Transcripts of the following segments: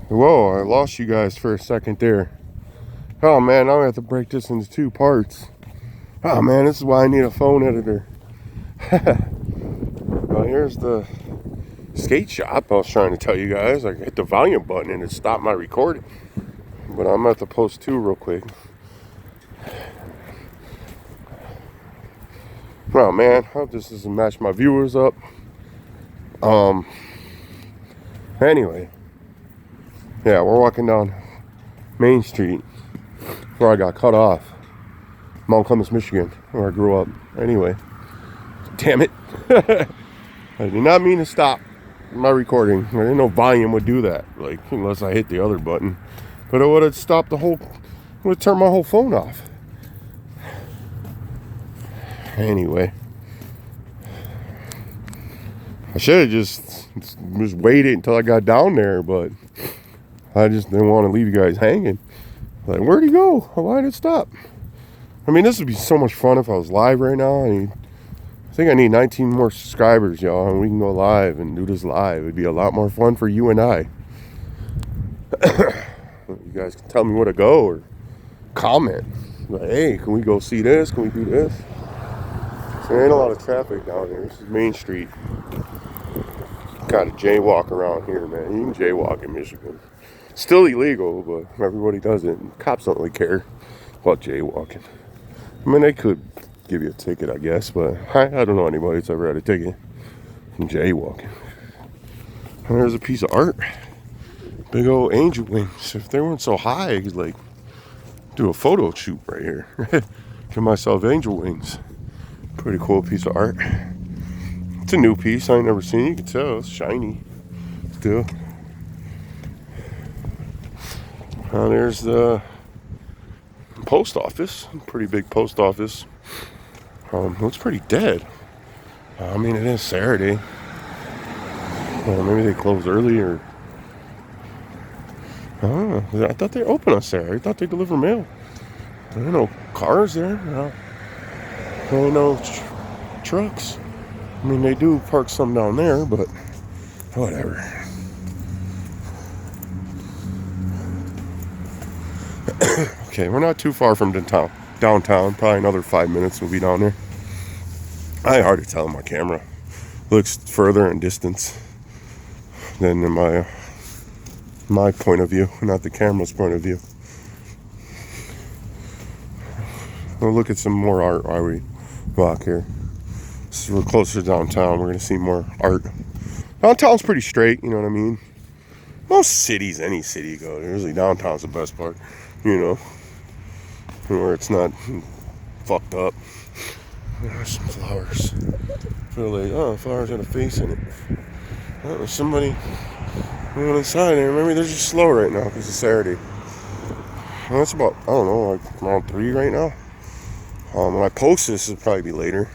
Whoa, I lost you guys for a second there. Oh man, I'm gonna have to break this into two parts. Oh man, this is why I need a phone editor. Well, here's the skate shop I was trying to tell you guys. I hit the volume button and it stopped my recording. But I'm gonna have to post two real quick. Oh man, I hope this doesn't match my viewers up. Anyway. Yeah, we're walking down Main Street where I got cut off. Mt.clemens Michigan, where I grew up. Anyway. Damn it. I did not mean to stop my recording. I didn't know volume would do that. Like, unless I hit the other button. But it would have stopped the whole, it would have turned my whole phone off. Anyway. I should have just waited until I got down there, but I just didn't want to leave you guys hanging. Like, where'd he go? Why did it stop? I mean, this would be so much fun if I was live right now. I think I need 19 more subscribers, y'all, and we can go live and do this live. It'd be a lot more fun for you and I. You guys can tell me where to go or comment. Like, hey, can we go see this? Can we do this? So there ain't a lot of traffic down here. This is Main Street. Got a jaywalk around here, man. You can jaywalk in Michigan. Still illegal, but everybody does it. Cops don't really care about jaywalking. I mean, they could give you a ticket, I guess, but I don't know anybody that's ever had a ticket from jaywalking. And there's a piece of art. Big old angel wings. If they weren't so high, I could, like, do a photo shoot right here. Give myself angel wings. Pretty cool piece of art. It's a new piece. I ain't never seen it. You can tell it's shiny still. There's the post office. Pretty big post office. Looks pretty dead. I mean, it is Saturday. Maybe they close early or... I thought they opened on Saturday. I thought they deliver mail. There ain't no cars there. There ain't no trucks. I mean, they do park some down there, but whatever. Okay, we're not too far from downtown. Probably another 5 minutes we'll be down there. I hard to tell on my camera. Looks further in distance than in my point of view, not the camera's point of view. We'll look at some more art while we walk here. So we're closer to downtown. We're going to see more art. Downtown's pretty straight, you know what I mean? Most cities, any city you go to, usually downtown's the best part, you know, where it's not fucked up. There's some flowers. I feel like, flowers got a face in it. There's somebody going inside there. Maybe they're just slow right now because it's Saturday. Well, it's about, I don't know, like around 3 right now. When I post this, it'll probably be later.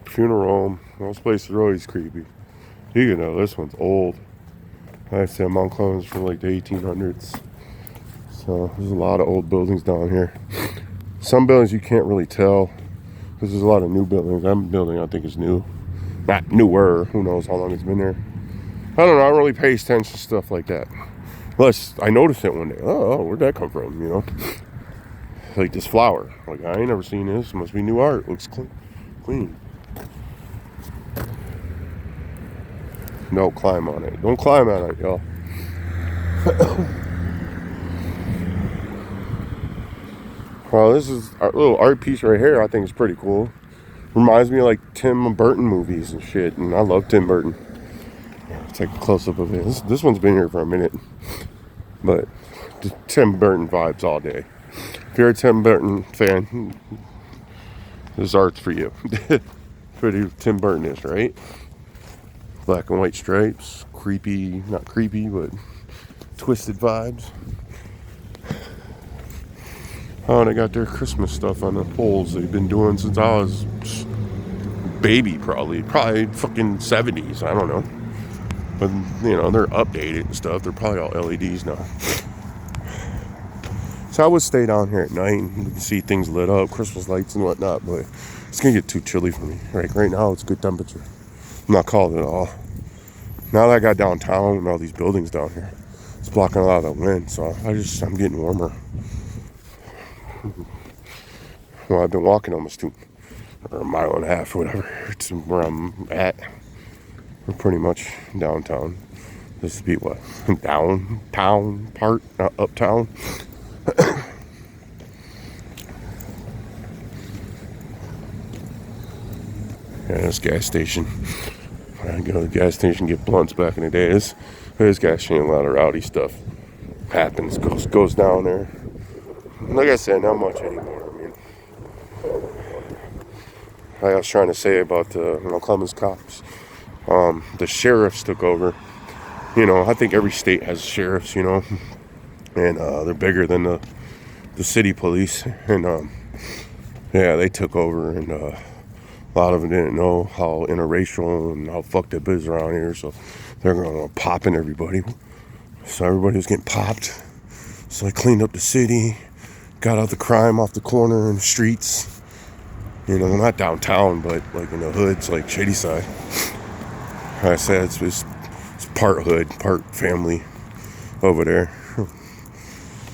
Funeral home. Those places are always creepy. You can know this one's old. I said Mt.clemens from like the 1800s. So there's a lot of old buildings down here. Some buildings you can't really tell because there's a lot of new buildings. That building I think is new. Not newer. Who knows how long it's been there. I don't know. I don't really pay attention to stuff like that. Unless I noticed it one day. Oh, where'd that come from? You know? Like this flower. Like, I ain't never seen this. It must be new art. Looks clean. No, climb on it. Don't climb on it, y'all. Well, this is our little art piece right here. I think it's pretty cool. Reminds me of like Tim Burton movies and shit. And I love Tim Burton. Take a close-up of it. This one's been here for a minute. But the Tim Burton vibes all day. If you're a Tim Burton fan, this art's for you. Pretty Tim Burton is, right? Black and white stripes. Creepy, not creepy, but twisted vibes. Oh, and they got their Christmas stuff on the poles they've been doing since I was baby, probably fucking 70s. I don't know. But, you know, they're updated and stuff. They're probably all LEDs now. So I would stay down here at night and you can see things lit up, Christmas lights and whatnot, but it's going to get too chilly for me. Right now, it's good temperature. I'm not cold at all. Now that I got downtown and all these buildings down here, it's blocking a lot of the wind, so I'm getting warmer. Well, I've been walking almost a mile and a half or whatever. It's where I'm at. We're pretty much downtown. This would be what? Downtown part, not uptown. Yeah, this gas station. I go to the gas station, get blunts back in the day. This gas station, a lot of rowdy stuff happens, goes down there. Like I said, not much anymore. I mean, like I was trying to say about the Mt.clemens cops. The sheriffs took over. You know, I think every state has sheriffs, you know, and they're bigger than the city police. And yeah, they took over, and a lot of them didn't know how interracial and how fucked up it is around here, so they're going to popping everybody. So everybody was getting popped. So they cleaned up the city, got out the crime off the corner and the streets. You know, not downtown, but like in the hoods, like Shady Side. Like I said, it's part hood, part family over there.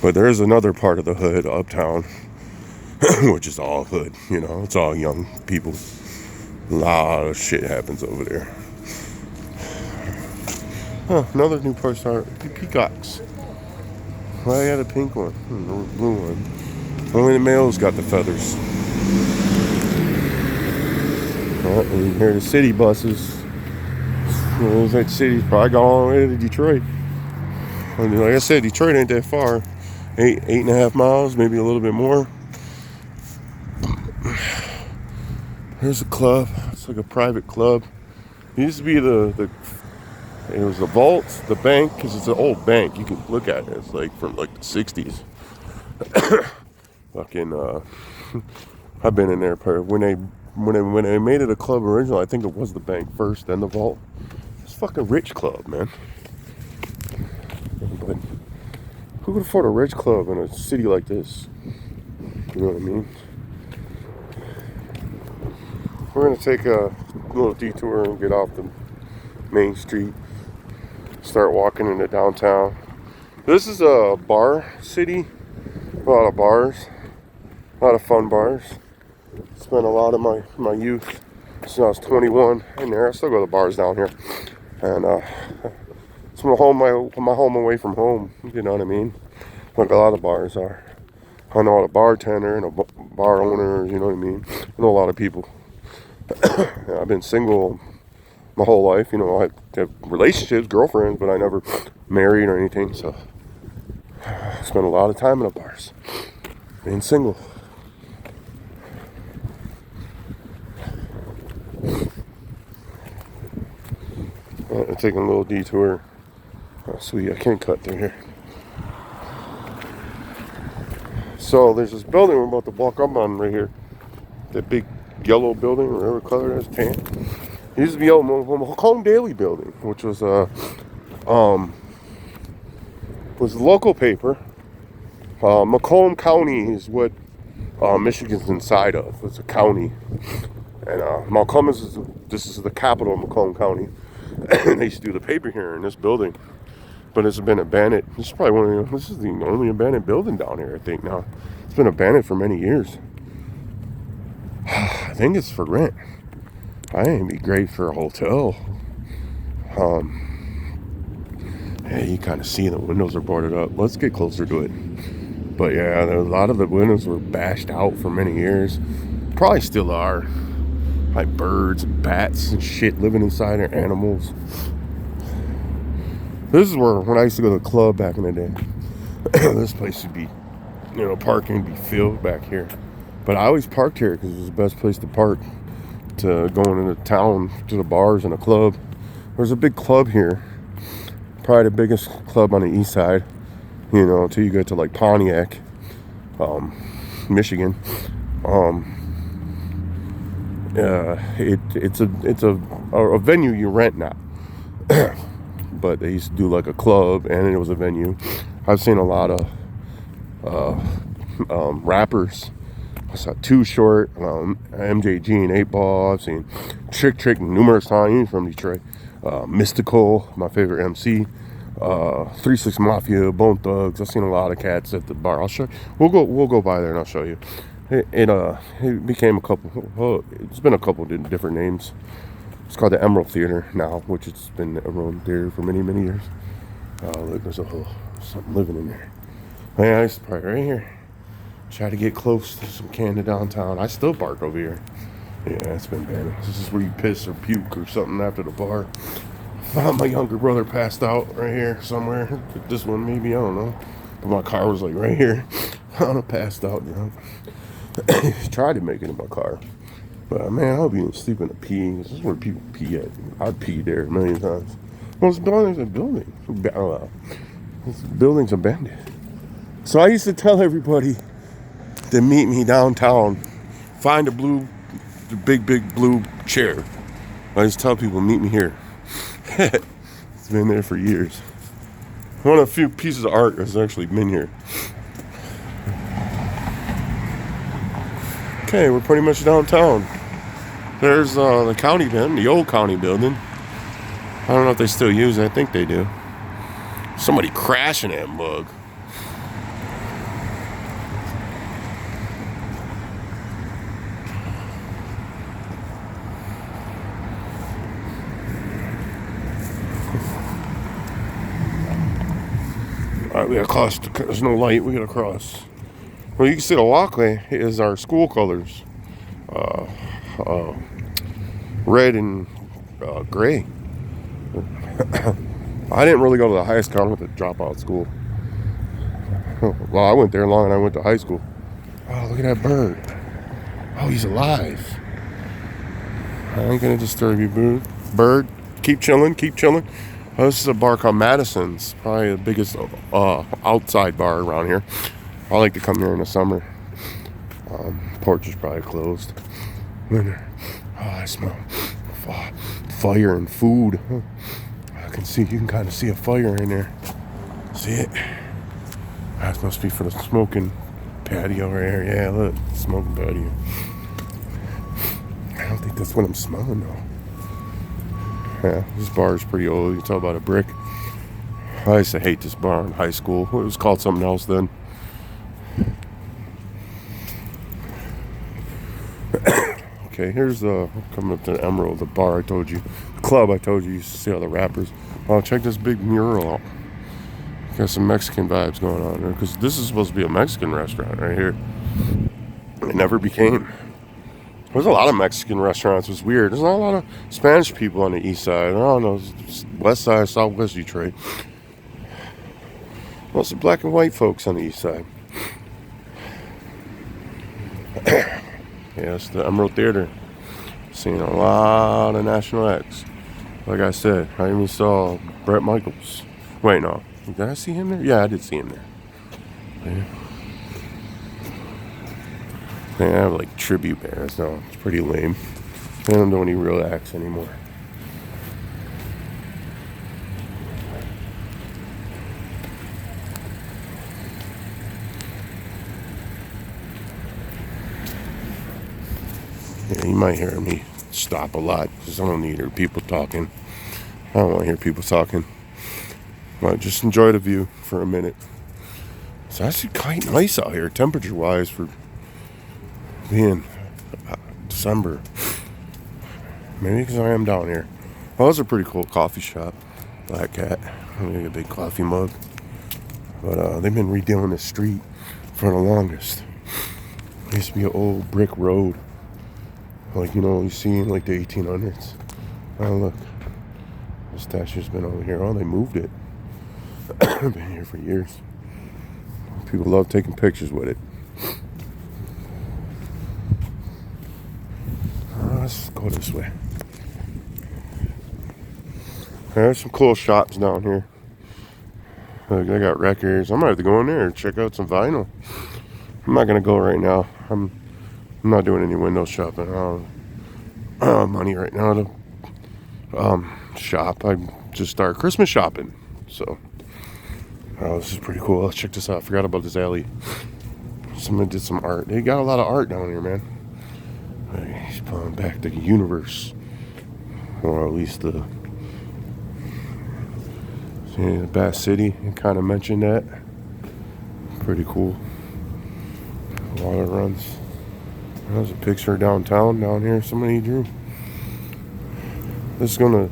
But there is another part of the hood, uptown, which is all hood, you know, it's all young people. A lot of shit happens over there. Huh, another new place are peacocks. Well, I got a pink one, the blue one. Only the males got the feathers. Well, and you hear the city buses. You know, that city's probably gone all the way to Detroit. And like I said, Detroit ain't that far. 8.5 miles, maybe a little bit more. Here's a club. It's like a private club. It used to be it was the vault, the bank, because it's an old bank. You can look at it. It's like from like the 60s. Fucking, I've been in there. When they made it a club originally, I think it was the bank first, then the vault. It's a fucking rich club, man. But who could afford a rich club in a city like this? You know what I mean? We're going to take a little detour and get off the main street. Start walking into downtown. This is a bar city. A lot of bars. A lot of fun bars. Spent a lot of my youth since I was 21 in there. I still go to bars down here. And it's my home away from home. You know what I mean? Like a lot of bars are. I know a bartender and a bar owner. You know what I mean? I know a lot of people. I've been single my whole life. You know, I have relationships, girlfriends, but I never married or anything. So I spent a lot of time in the bars, being single. I'm taking a little detour. Oh, sweet, I can't cut through here. So there's this building we're about to walk up on right here. That big yellow building, whatever color it is, tan. It used to be old Macomb Daily building, which was a local paper. Macomb County is what Michigan's inside of. It's a county, and Mt.clemens this is the capital of Macomb County. And they used to do the paper here in this building, but it's been abandoned. This is the only abandoned building down here, I think. Now it's been abandoned for many years. I think it's for rent. I think it'd be great for a hotel. Yeah, you kind of see the windows are boarded up. Let's get closer to it. But yeah, a lot of the windows were bashed out for many years. Probably still are. Like birds and bats and shit living inside there, animals. This is when I used to go to the club back in the day. This place would be, you know, parking would be filled back here. But I always parked here because it was the best place to park. To going into town to the bars and the club. There's a big club here. Probably the biggest club on the east side. You know, until you get to like Pontiac, Michigan. it's a venue you rent now. But they used to do like a club, and it was a venue. I've seen a lot of rappers. I saw Too Short, MJG and 8 Ball. I've seen Trick numerous times from Detroit. Mystical, my favorite MC. 3 6 Mafia, Bone Thugs. I've seen a lot of cats at the bar. I'll show you. We'll go by there and I'll show you. It became a couple. Well, it's been a couple different names. It's called the Emerald Theater now, which it's been around there for many years. Look, there's something living in there. Man, I used to park right here. Try to get close to some Canada downtown. I still park over here. Yeah, it's been bad. This is where you piss or puke or something after the bar. My younger brother passed out right here somewhere. This one maybe, I don't know. But my car was like right here. I passed out drunk. Tried to make it in my car. But man, I'll be sleeping to pee. This is where people pee at. I'd pee there a million times. Well, this building's a building. This building's abandoned. So I used to tell everybody to meet me downtown. Find the big blue chair. I just tell people, meet me here. It's been there for years. One of the few pieces of art that's actually been here. Okay, we're pretty much downtown. There's the county building, the old county building. I don't know if they still use it. I think they do. Somebody crashing that mug. Alright, we gotta cross. There's no light. We gotta cross. Well, you can see the walkway is our school colors. Red and gray. I didn't really go to the high school. I went to dropout school. Well, I went there long and I went to high school. Oh, look at that bird. Oh, he's alive. I ain't gonna disturb you, bird. Keep chilling. Oh, this is a bar called Madison's. Probably the biggest outside bar around here. I like to come here in the summer. Porch is probably closed. Oh, I smell fire and food. You can kind of see a fire in there. See it? That must be for the smoking patio right here. Yeah, look, smoking patio. I don't think that's what I'm smelling though. Yeah, this bar is pretty old. You can tell by the brick. I used to hate this bar in high school. It was called something else then. Okay, here's coming up to the Emerald, the bar I told you. The club I told you used to see all the rappers. Oh, check this big mural out. Got some Mexican vibes going on there. Because this is supposed to be a Mexican restaurant right here. It never became. There's a lot of Mexican restaurants. It's weird. There's not a lot of Spanish people on the east side. I don't know. West side, southwest Detroit. Mostly black and white folks on the east side. Yeah, it's the Emerald Theater. Seen a lot of national acts. Like I said, I even saw Bret Michaels. Wait, no. Did I see him there? Yeah, I did see him there. Yeah. They have like tribute bands now. It's pretty lame. They don't do any real acts anymore. Yeah, you might hear me stop a lot because I don't need to hear people talking. I don't want to hear people talking. But just enjoy the view for a minute. It's actually quite nice out here, temperature-wise, for being December. Maybe because I am down here. Well, that's a pretty cool coffee shop. Black Cat. I'm gonna get a big coffee mug. But they've been redoing this street for the longest. It used to be an old brick road. Like, you see in like the 1800s. Oh, look. The statue's been over here. Oh, they moved it. Been here for years. People love taking pictures with it. Let's go this way. There's some cool shops down here. Look, they got records. I might have to go in there and check out some vinyl. I'm not gonna go right now. I'm not doing any window shopping. money right now to shop. I just started Christmas shopping, so this is pretty cool. Let's check this out. I forgot about this alley. Someone did some art. They got a lot of art down here, man. He's pulling back the universe, or at least the Bass City. You kind of mentioned that. Pretty cool. Water runs. There's a picture of downtown down here. Somebody drew. This is gonna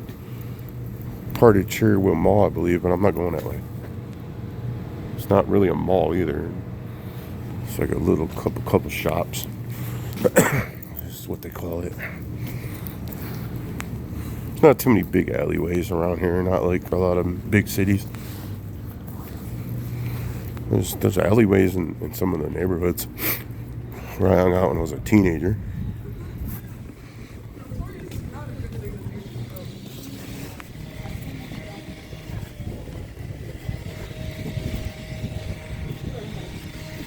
part of Cherrywood Mall, I believe, but I'm not going that way. It's not really a mall either. It's like a little couple shops. This is what they call it. There's not too many big alleyways around here. Not like a lot of big cities. There's alleyways in some of the neighborhoods where I hung out when I was a teenager.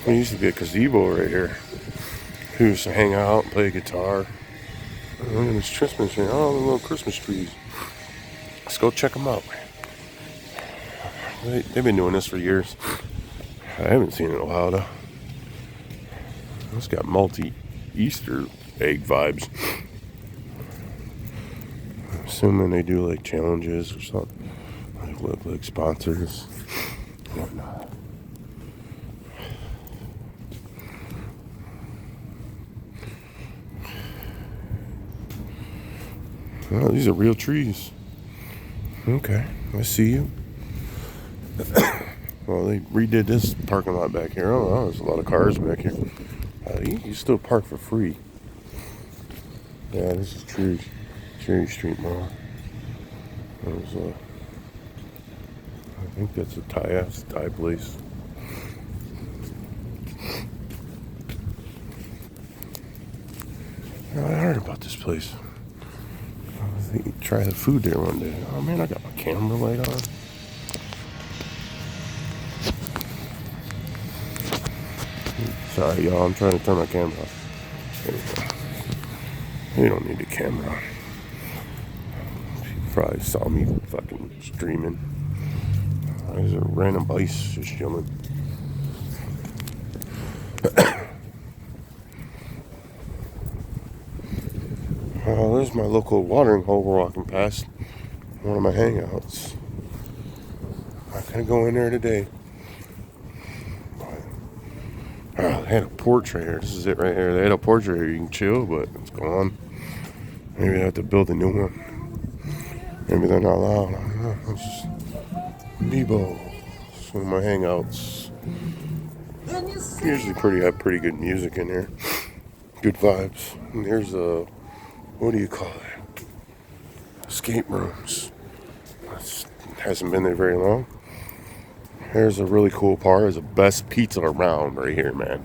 There used to be a gazebo right here. We used to hang out and play guitar. Look at this Christmas tree. Oh, the little Christmas trees. Let's go check them out. They've been doing this for years. I haven't seen it in a while though. It's got multi-Easter egg vibes. I'm assuming they do like challenges or something. Like sponsors. Whatnot. Oh, these are real trees. Okay, I see you. Well, they redid this parking lot back here. Oh, there's a lot of cars back here. You still park for free. Yeah, this is Cherry Street Mall. There's I think that's a Thai place. I heard about this place. I think you try the food there one day. Oh man, I got my camera light on. Sorry, y'all. I'm trying to turn my camera off. There we go. You don't need the camera on. You probably saw me fucking streaming. There's a random ice just chilling. There's my local watering hole we're walking past. One of my hangouts. Not gonna go in there today. They had a porch right here. This is it right here. They had a porch right here. You can chill, but it's gone. Maybe they have to build a new one. Maybe they're not allowed. I don't know. It's just Nebo. It's one of my hangouts. Usually have pretty good music in here. Good vibes. And there's what do you call it? Escape rooms. Hasn't been there very long. Here's a really cool part. There's the best pizza around right here, man.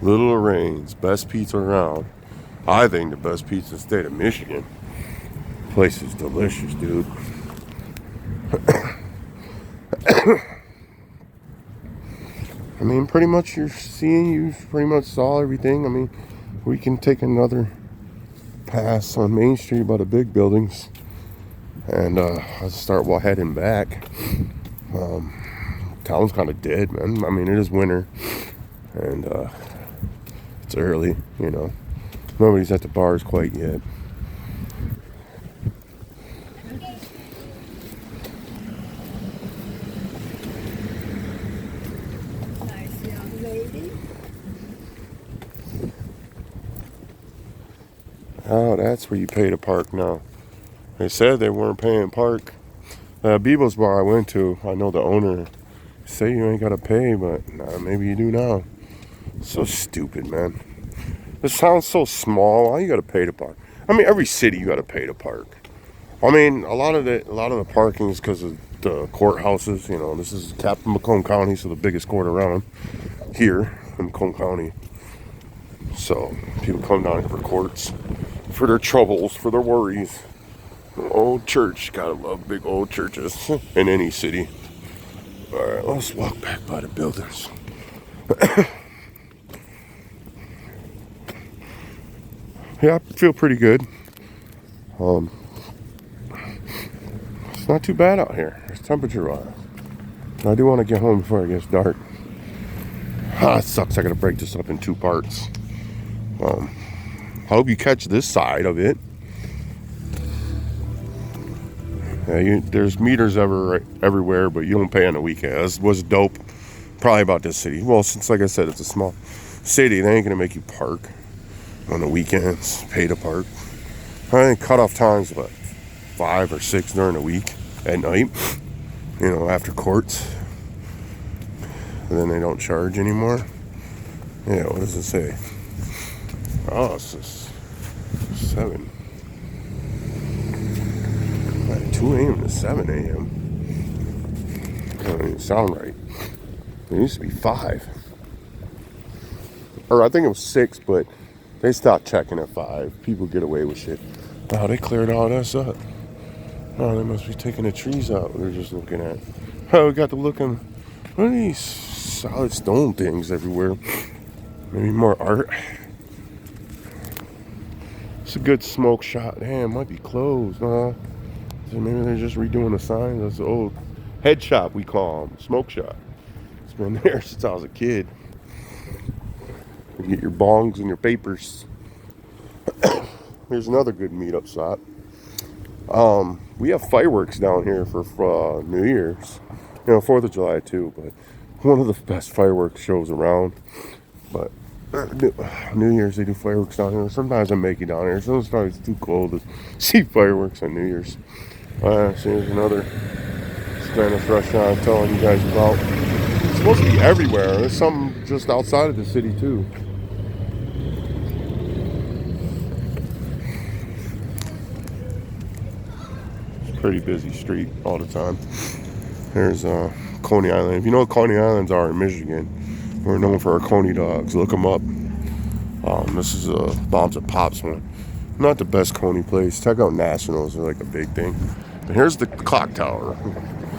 Little Lorraine's, best pizza around. I think the best pizza in the state of Michigan. Place is delicious, dude. I mean, pretty much you pretty much saw everything. I mean, we can take another pass on Main Street by the big buildings. And I'll start heading back. Town's kind of dead, man. I mean, it is winter. And it's early, you know. Nobody's at the bars quite yet. Nice young lady. Oh, that's where you pay to park now. They said they weren't paying park. Bebo's bar I went to, I know the owner. Say you ain't gotta pay, but nah, maybe you do now. So stupid, man. This sounds so small. Why you gotta pay to park? I mean, every city you gotta pay to park. I mean, a lot of the parking is because of the courthouses. You know, this is capital Macomb County, so the biggest court around here in Macomb County. So people come down here for courts, for their troubles, for their worries. Old church, gotta love big old churches in any city. All right, let's walk back by the buildings. Yeah, I feel pretty good. Um, it's not too bad out here. It's temperature-wise. I do want to get home before it gets dark. Ah, it sucks. I gotta break this up in 2 parts. I hope you catch this side of it. Yeah, there's meters everywhere, but you don't pay on the weekend. That's what's dope probably about this city. Well, since, like I said, it's a small city, they ain't gonna make you park on the weekends, pay to park. I think cutoff time's what, 5 or 6 during the week at night, you know, after courts. And then they don't charge anymore. Yeah, what does it say? Oh, it's just 7. 2 a.m. to 7 a.m. That doesn't even sound right. It used to be 5. Or I think it was 6, but they stopped checking at 5. People get away with shit. Oh, they cleared all this up. Oh, they must be taking the trees out. They're just looking at. Oh, we got to look at. What are these solid stone things everywhere? Maybe more art. It's a good smoke shot. Damn, it might be closed, huh? So maybe they're just redoing the signs. That's the old head shop, we call them. Smoke shop. It's been there since I was a kid. You get your bongs and your papers. Here's another good meetup spot. We have fireworks down here for New Year's. You know, 4th of July too, but one of the best fireworks shows around. But New Year's, they do fireworks down here. Sometimes I make it down here. Sometimes it's too cold to see fireworks on New Year's. See, there's another Spanish restaurant I'm telling you guys about. It's supposed to be everywhere. There's some just outside of the city too. Pretty busy street all the time. There's Coney Island. If you know what Coney Islands are in Michigan, we're known for our Coney dogs. Look them up. This is a Bombs and Pops one. Not the best Coney place. Check out Nationals. They're like a big thing. But here's the clock tower.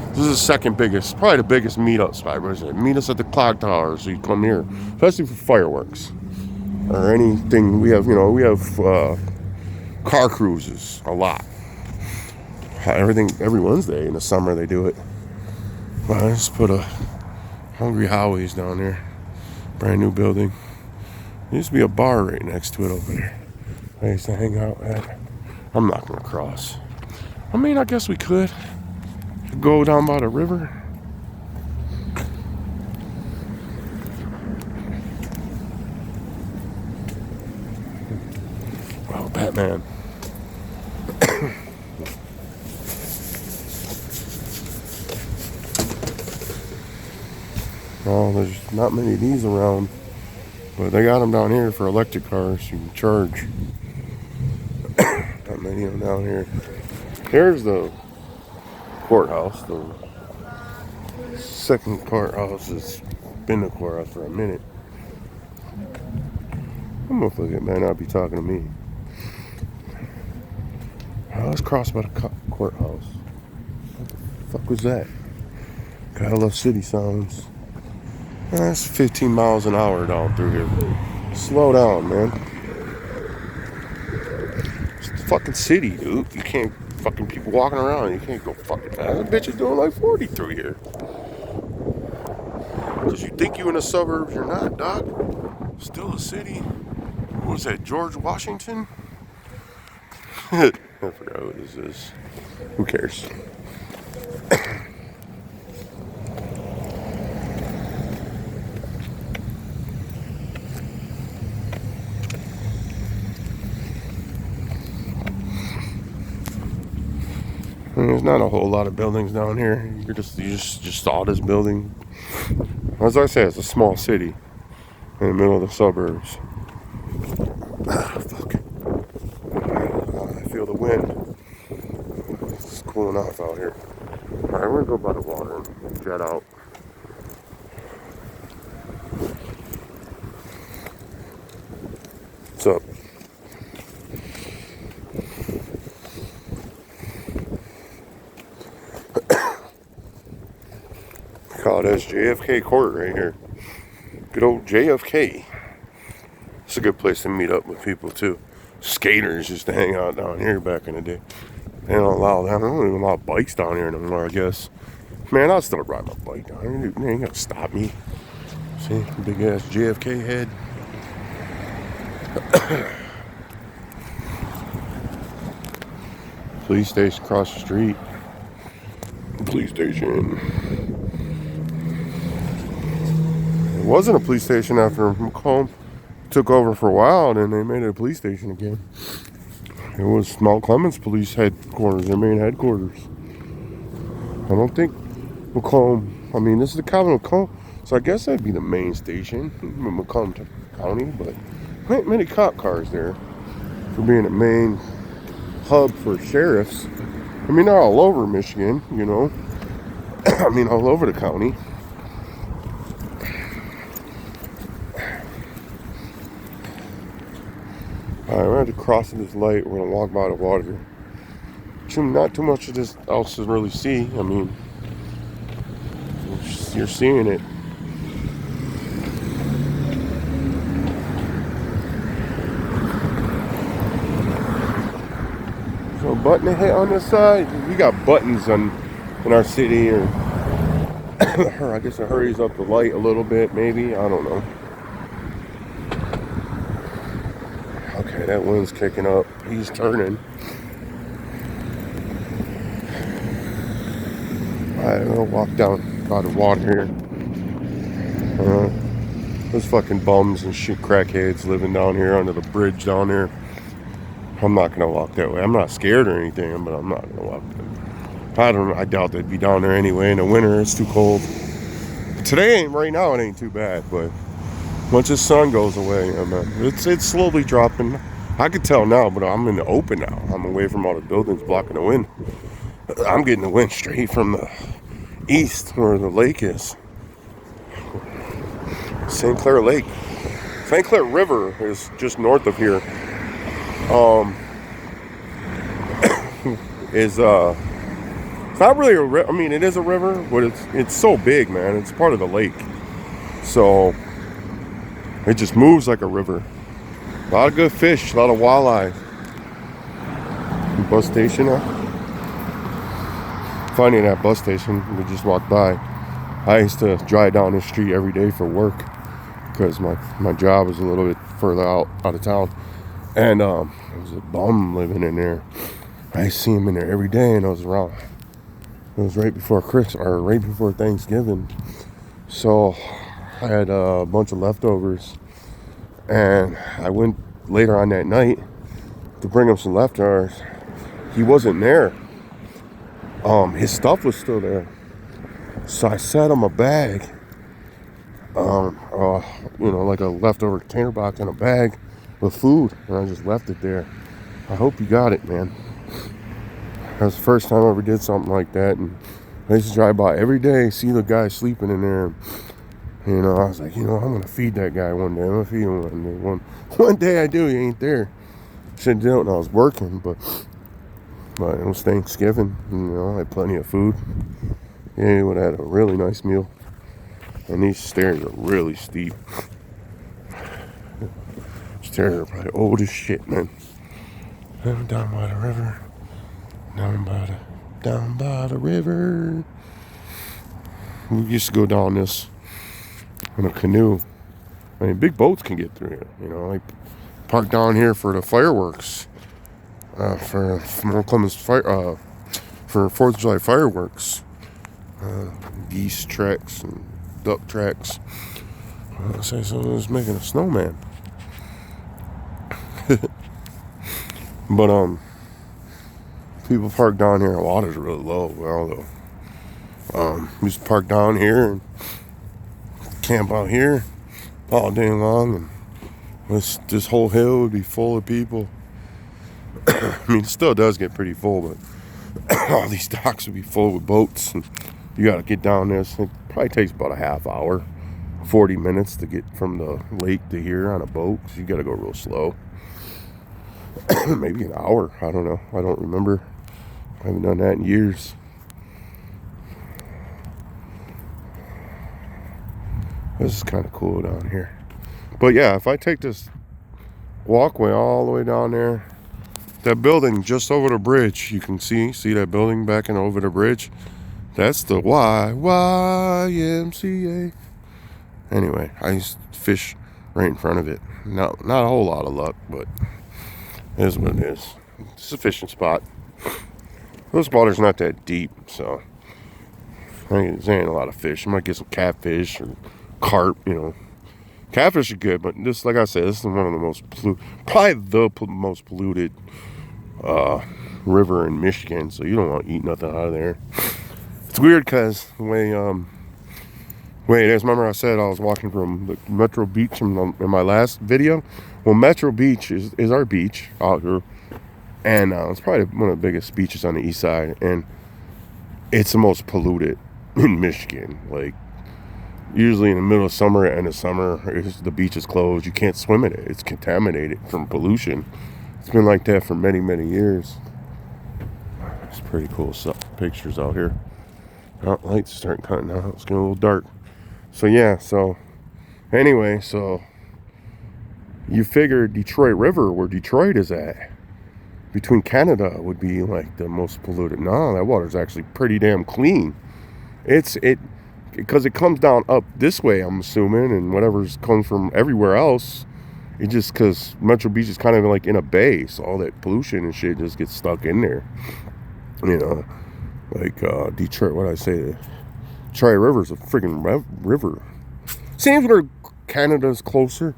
This is the second biggest, probably the biggest meetup spot. Meet us at the clock tower so you come here, especially for fireworks or anything. We have, car cruises a lot. Every Wednesday in the summer they do it. Well, I just put a Hungry Howie's down there. Brand new building. There used to be a bar right next to it over there. I used to hang out at. I'm not gonna cross. I mean, I guess we could go down by the river. Well, Batman. Well, there's not many of these around, but they got them down here for electric cars. You can charge. Not many of them down here. Here's the courthouse. The second courthouse has been the courthouse for a minute. I'm gonna forget, man. I'll be talking to me. Let's cross by the courthouse. What the fuck was that? God, I love city sounds. That's 15 miles an hour down through here. Slow down, man. It's the fucking city, dude. You can't fucking people walking around. You can't go fucking fast. That bitch is doing like 40 through here. Because you think you in the suburbs, you're not, dog. Still a city. What was that, George Washington? I forgot what this is. Who cares? There's not a whole lot of buildings down here. You just saw this building. As I say, it's a small city in the middle of the suburbs. Fuck. I feel the wind. It's cooling off out here. Alright, we're gonna go by the water and jet out. What's up? Call it JFK Court right here. Good old JFK. It's a good place to meet up with people too. skaters used to hang out down here back in the day. They don't allow that. They don't even allow bikes down here anymore, I guess. Man, I'll still ride my bike down here. They ain't gonna stop me. See, big ass JFK head. Police station across the street. Police station. It wasn't a police station after McComb took over for a while, and then they made it a police station again. It was Mt.clemens Police Headquarters, their main headquarters. I don't think McComb, I mean, this is the county of McComb, so I guess that'd be the main station in Macomb County, but there ain't many cop cars there for being a main hub for sheriffs. I mean, they're all over Michigan, you know. I mean, all over the county. Alright, we're going to cross this light. We're going to walk by the water. Not too much of this else to really see. I mean, you're seeing it. So, button to hit on this side. We got buttons in our city, or I guess it hurries up the light a little bit, maybe. I don't know. Okay, that wind's kicking up. He's turning. I'm gonna walk down by the water here. Those fucking bums and shit crackheads living down here under the bridge down there. I'm not gonna walk that way. I'm not scared or anything, but I'm not gonna walk that. I don't know. I doubt they'd be down there anyway. In the winter, it's too cold. Today, right now, it ain't too bad, but once the sun goes away, it's slowly dropping. I could tell now, but I'm in the open now. I'm away from all the buildings blocking the wind. I'm getting the wind straight from the east where the lake is. St. Clair Lake. St. Clair River is just north of here. It's not really a river. I mean, it is a river, but it's so big, man. It's part of the lake. So it just moves like a river. A lot of good fish, a lot of walleye. Bus station now. Finding that bus station, we just walked by. I used to drive down this street every day for work because my job was a little bit further out of town, and there was a bum living in there. I see him in there every day, and it was right before Christmas, or right before Thanksgiving. So I had a bunch of leftovers, and I went later on that night to bring him some leftovers. He wasn't there. His stuff was still there. So I set him a bag, like a leftover container box and a bag with food, and I just left it there. I hope you got it, man. That was the first time I ever did something like that, and I used to drive by every day, see the guy sleeping in there. You know, I was like, I'm gonna feed that guy one day. I'm gonna feed him one day. One day I do. He ain't there. Should do it when I was working, but it was Thanksgiving. I had plenty of food. Yeah, he would have had a really nice meal. And these stairs are really steep. Stairs are probably old as shit, man. I'm down by the river. Down by the river. We used to go down this in a canoe. I mean, big boats can get through here. Like park down here for the fireworks. For Mt.clemens for 4th of July fireworks. Geese tracks and duck tracks. I'll say someone was making a snowman. But people park down here. The water's really low. Well, though, we used to park down here and camp out here all day long, and this whole hill would be full of people. I mean, it still does get pretty full, but all these docks would be full with boats, and you got to get down this. It probably takes about a half hour, 40 minutes to get from the lake to here on a boat. So you got to go real slow. Maybe an hour. I don't know. I don't remember. I haven't done that in years. This is kind of cool down here. But yeah, if I take this walkway all the way down there. That building just over the bridge, you can see that building back and over the bridge. That's the YMCA. Anyway, I used to fish right in front of it. Not a whole lot of luck, but it is what it is. It's a fishing spot. This water's not that deep, so there ain't a lot of fish. You might get some catfish or carp, you know. Catfish are good, but this, like I said, this is one of the most probably the most polluted river in Michigan, so you don't want to eat nothing out of there. It's weird because the way remember I said I was walking from the Metro Beach in my last video. Well, Metro Beach is our beach out here, and it's probably one of the biggest beaches on the east side, and it's the most polluted in Michigan. Like, usually in the middle of summer, end of summer, the beach is closed. You can't swim in it. It's contaminated from pollution. It's been like that for many, many years. It's pretty cool stuff. Pictures out here. Oh, lights starting cutting out. It's getting a little dark. So yeah, anyway, you figure Detroit River, where Detroit is at, between Canada, would be like the most polluted. No, that water's actually pretty damn clean. Because it comes down up this way, I'm assuming, and whatever's comes from everywhere else, it just, because Metro Beach is kind of like in a bay, so all that pollution and shit just gets stuck in there. You know, like Detroit, what did I say? Detroit River's a freaking river. Seems where Canada's closer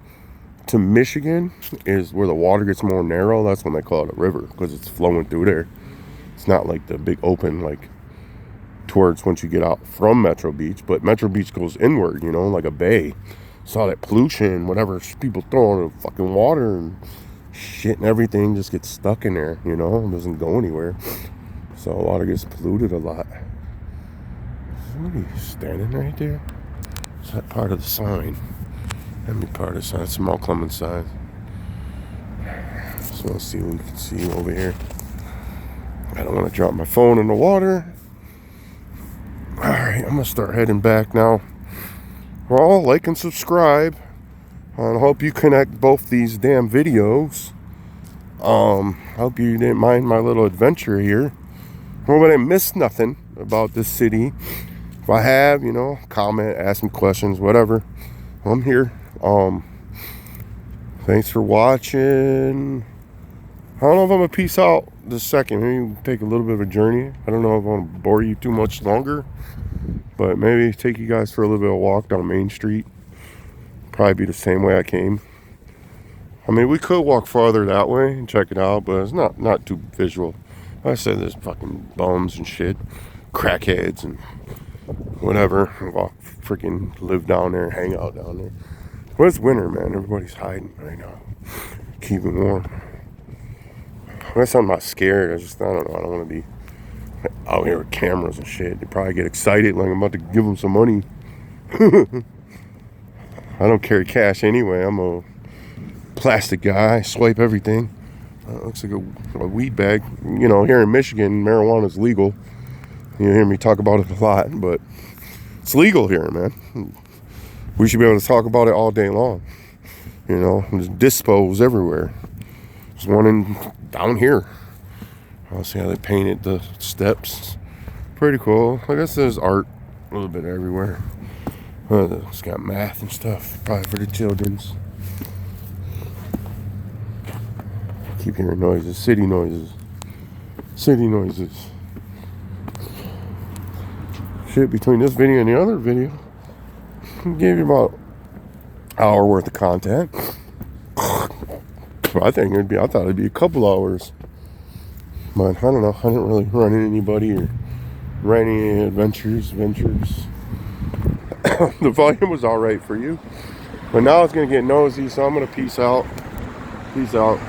to Michigan is where the water gets more narrow. That's when they call it a river, because it's flowing through there. It's not like the big open, like towards once you get out from Metro Beach, but Metro Beach goes inward, you know, like a bay. So all that pollution, whatever people throw in the fucking water and shit and everything just gets stuck in there, you know, it doesn't go anywhere. So water gets polluted a lot. What are you standing right there? Is that part of the sign? Let me part of the sign. It's a Mt.clemens sign. So let's see what we can see over here. I don't want to drop my phone in the water. Alright, I'm going to start heading back now. Well, like and subscribe. I hope you connect both these damn videos. Hope you didn't mind my little adventure here. Hope I didn't miss nothing about this city. If I have, you know, comment, ask me questions, whatever. I'm here. Thanks for watching. I don't know if I'm gonna peace out this second. Maybe take a little bit of a journey. I don't know if I want to bore you too much longer, but maybe take you guys for a little bit of a walk down Main Street. Probably be the same way I came. I mean, we could walk farther that way and check it out, but it's not too visual. Like I said, there's fucking bums and shit, crackheads and whatever. Walk, freaking live down there, hang out down there. Well, it's winter, man. Everybody's hiding right now, keeping warm. I guess I'm not scared. I don't know. I don't want to be out here with cameras and shit. They probably get excited like I'm about to give them some money. I don't carry cash anyway. I'm a plastic guy. I swipe everything. Looks like a weed bag. You know, here in Michigan, marijuana is legal. You hear me talk about it a lot, but it's legal here, man. We should be able to talk about it all day long. You know, there's dispos everywhere. There's one down here. I'll see how they painted the steps. Pretty cool. I guess there's art a little bit everywhere. It's got math and stuff, probably for the children's. Keep hearing noises, city noises. City noises. Shit, between this video and the other video, I gave you about an hour worth of content. I thought it'd be a couple hours. But I don't know, I didn't really run into anybody or run any adventures. The volume was alright for you. But now it's gonna get nosy, so I'm gonna peace out. Peace out.